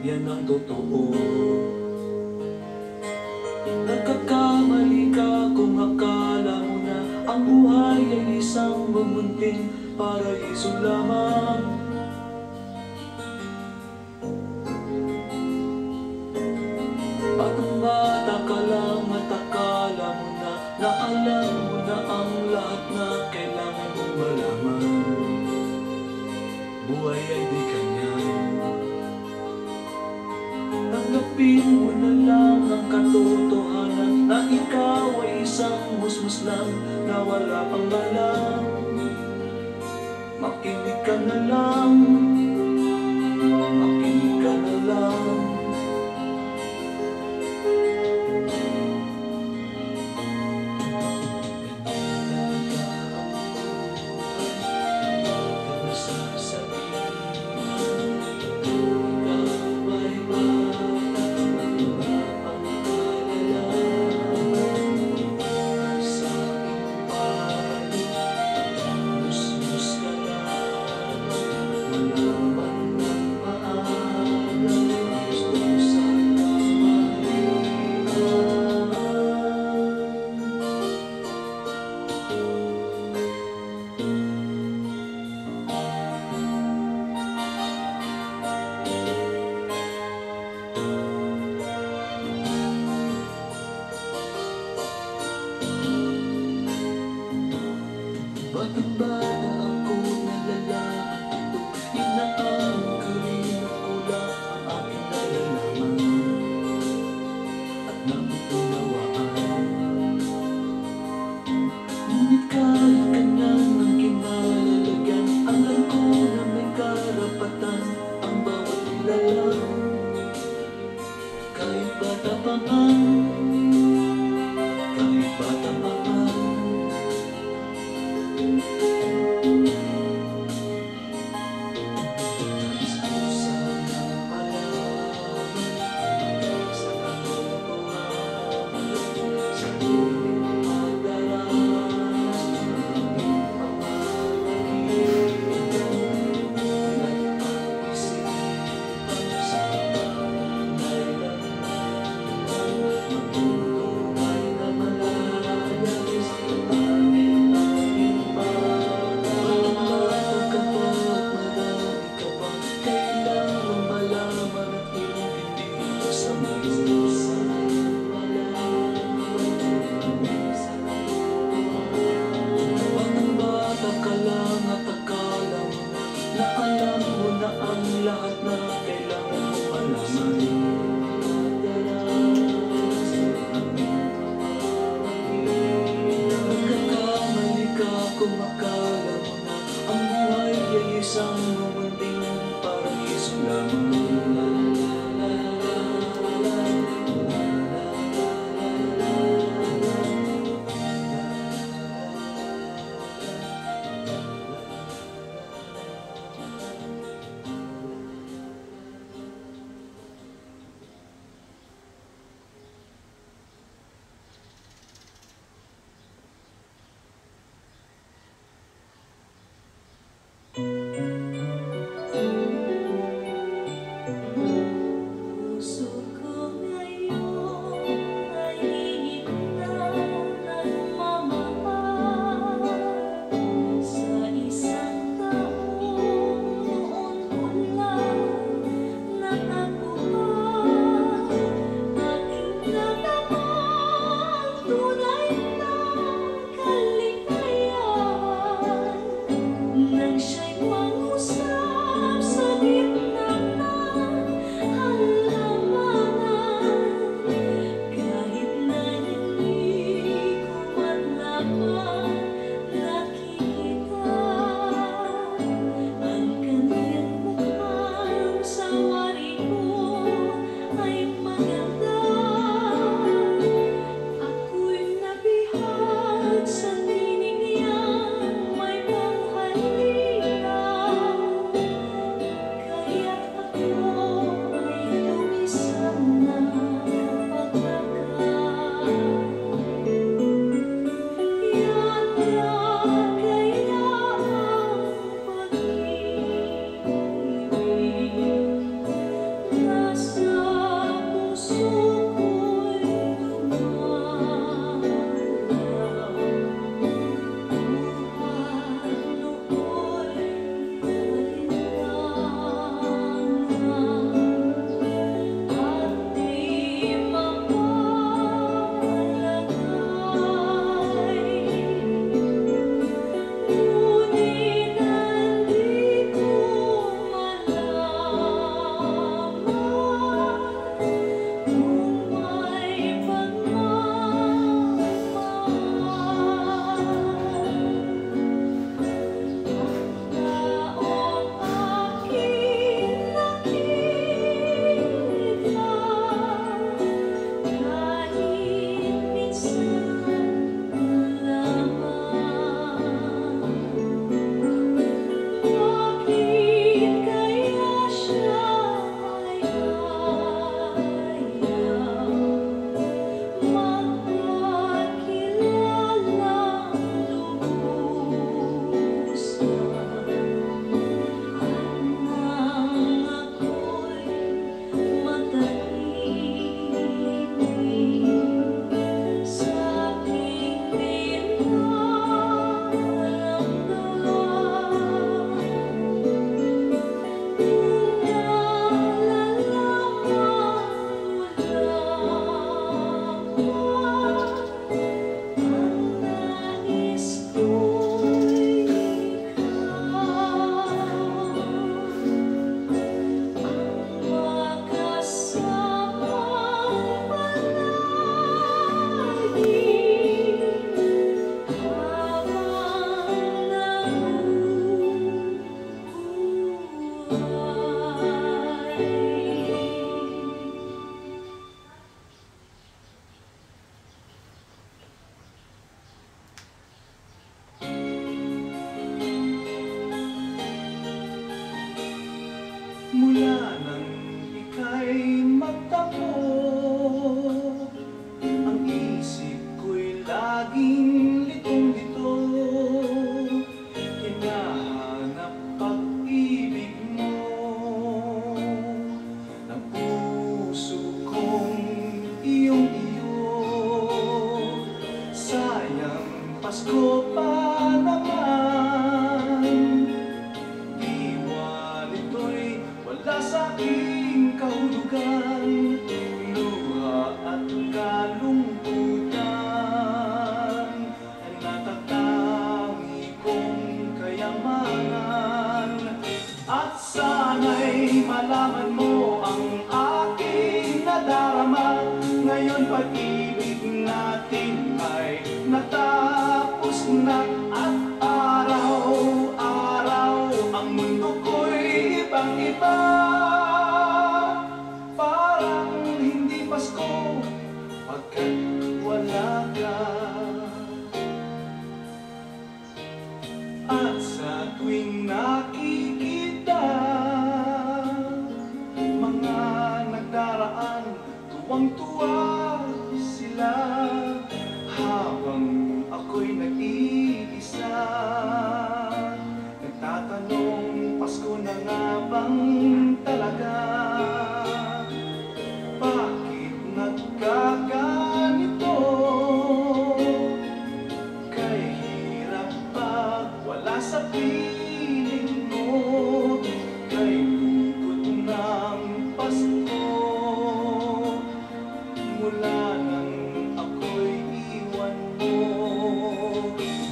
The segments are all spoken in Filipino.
Yan ang totoo. Nagkakamali ka kung akala mo na ang buhay ay isang mumunting paraiso lamang. At ang bata ka lang at akala mo na alam mo na ang lahat na kailangan mong malaman. Buhay ay di ganyan. Tanggapin mo na lang ang katotohanan na ikaw ay isang musmus lang na wala pang lalang. Makinig ka na lang, makinig ka na lang. Batang-bata ako, nalalaman ito. Inaang kanina ko lang ang aking nalalaman at nauunawaan. Ngunit kahit ganyan ang kinalalagyan, alam ko na may karapatan ang bawat nilalang. Kahit bata pa man, kahit bata pa man. Puso ko ngayon ay hihigla na lumamahal sa isang taon noon ko lang natagpuan aking natamang tunay na kaligayahan nang siya'y mangusap sa gitna ng halamanan kahit na hindi ko man lamang nakikita ang kanyang mukhang sa wari ko ay maganda. Ako'y nabihag sa tinig niyang may panghalinaw kaya't ako ay lumisang na paglakas. Yata kaya ang pag-ibig nasa puso ko'y dumalaw. Buhat nooy alinlangan at di mapalagay. Ngunit hindi ko malaman kung may pagmamahal. Ang taong aking nakita kahit minsan lamang. Bakit kaya siya ay ayaw magpakilalang lubusan? At nang ako'y matahimik sa aking dinaramdam, kung nalalaman mo lamang ang nais ko'y ikaw ang makasamang palagi habang nabubuhay. Mula nang ika'y magtampo, ang isip ko'y laging litong-lito. Hinahanap pag-ibig mo ng puso kong iyong-iyo. Sayang Pasko pa naman, diwa nito'y wala sa'king kahulugan. Luha at kalungkutan ang natatangi kong kayamanan. At sana'y malaman mo ang aking nadarama. Ngayon pag-ibig natin ay natapos na at araw-araw ang mundo ko'y ibang-iba. Parang hindi Pasko pagkat wala ka. At sa tuwing nakikita mga nagdaraan, tuwang-tuwa sila habang ako'y nag-iisa. Nagtatanong nga bang talaga? Bakit nagkaganito? Kay hirap pag wala sa piling mo, kay lungkot ng Pasko. Mula nang ako'y iwan mo,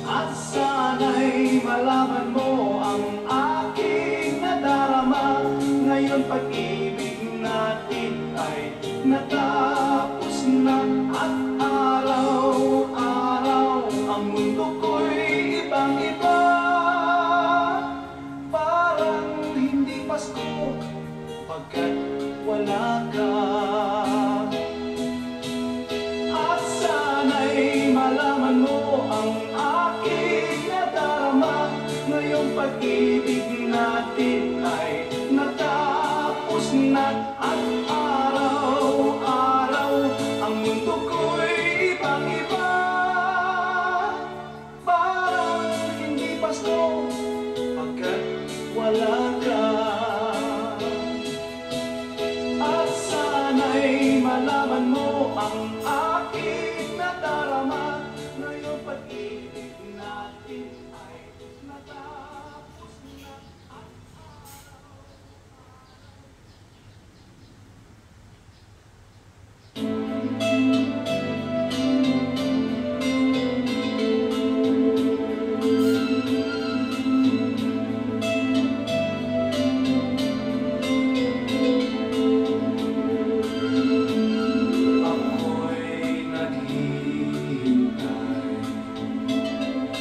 at sana'y malaman mo ang aking nadarama. Ngayon pag-ibig natin ay natapos na, at araw-araw ang mundo ko'y ibang-iba. Parang hindi Pasko pagkat wala ka. At sana'y malaman mo ang aking nadarama. Ngayong pag-ibig natin ay natapos na, at araw-araw ang mundo ko'y ibang-iba. Parang hindi Pasko pagkat wala ka. At sana'y malaman mo ang aking nadarama. Ngayong pag-ibig natin ay natapos na, at ako'y naghihintay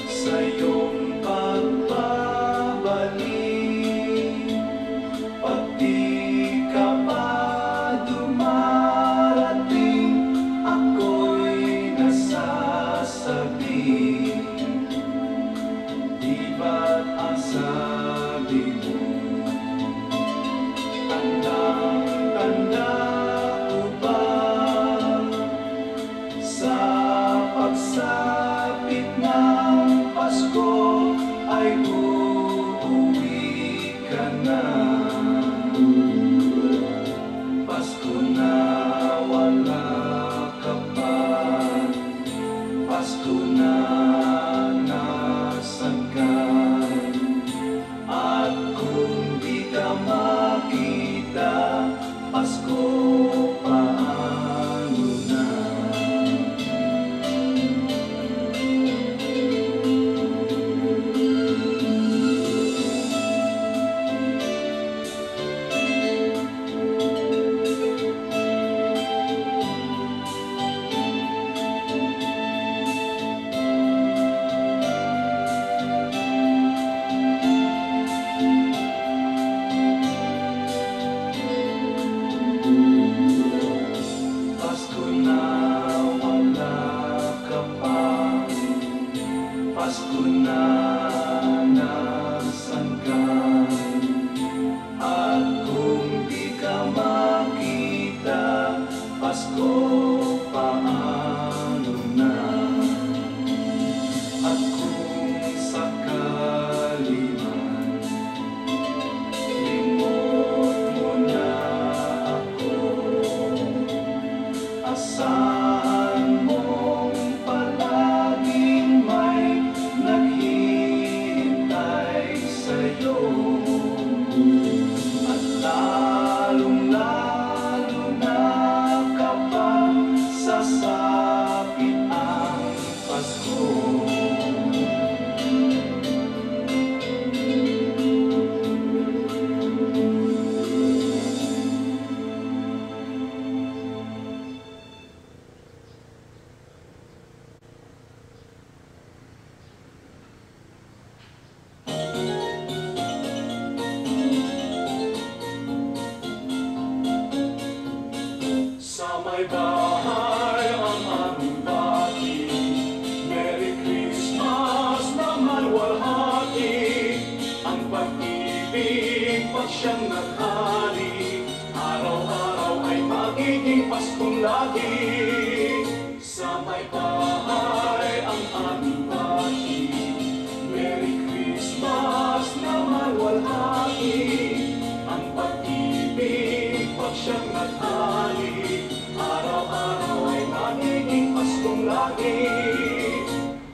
sa iyong pagbabalik. Pag di ka pa dumarating, ako'y nasasabi, di ba't ang sabi mo? Tandang-tanda ko ba sa pagsapit ng Pasko ay uuwi ka na? Pasko na wala ka pa, Pasko na nasan ka? At kung di ka makita, Pasko paano na? Pasko na wala ka pa, Pasko na nasan ka? At kung di ka makita, Pasko paano na? At kung sakali man limot mo na ako, asahan mong palaging may naghihintay sa'yo. At lalong-lalo na kapag sasapit ang Pasko. Sa may bahay ang aming bati, Merry Christmas na malwalhati. Ang pag-ibig pag siyang naghari, araw-araw ay magiging Paskong lagi. Sa may bahay ang aming bati, Merry Christmas na malwalhati. siyang naghali. Araw-araw ay magiging Paskong lagi.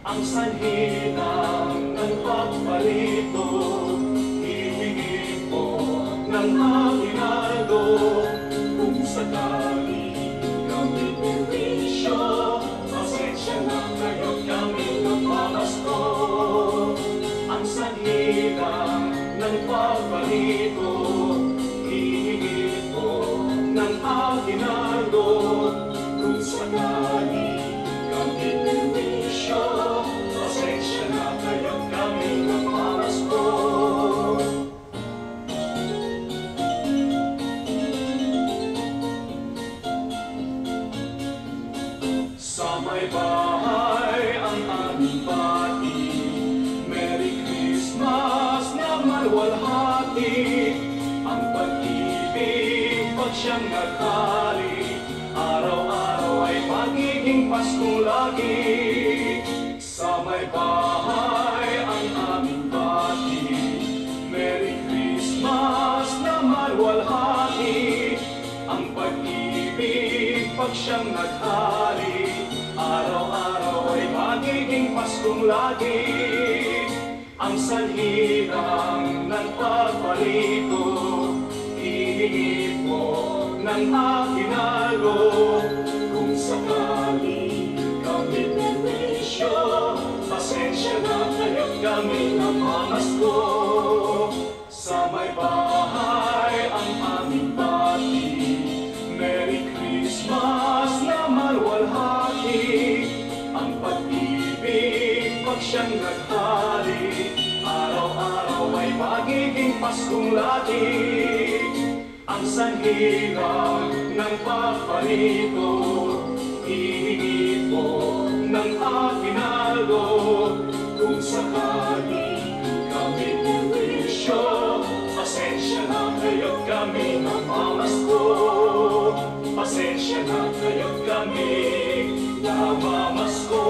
Ang sanhi ng pagpalito, hihingin ko ng aginaldo. Kung sakali kami perwisyo, pasensya na kayo kami nagmamasko. Ang sanhi ng pagpalito, hihingin ko ng aginaldo. Kung sakali kami perwisyo, pasensya na kayo kami nagmamasko. Sa may bahay ang aming pati, Merry Christmas na malwalhati. Ang pag-ibig pag siyang naghali, araw-araw ay magiging Paskong lagi. Sa may bahay ang aming pati, Merry Christmas na malwalhati. Ang pag-ibig pag siyang naghali, araw-araw ay magiging Paskong lagi. Ang sanhi ng pagpalito, hihingi po ng aginaldo. Kung sakali kami perwisyo, pasensya na kayo kami nagmamasko. Sa may bahay ang aming pati, Merry Christmas na malwalhati. Ang pag-ibig pag siyang naghali, araw-araw ay magiging Paskong lagi. Ang sanhi ng pagpalito, hihingi po ng aginaldo. Kung sakali kami perwisyo, pasensya na kayo kami nagmamasko. Pasensya na kayo kami nagmamasko.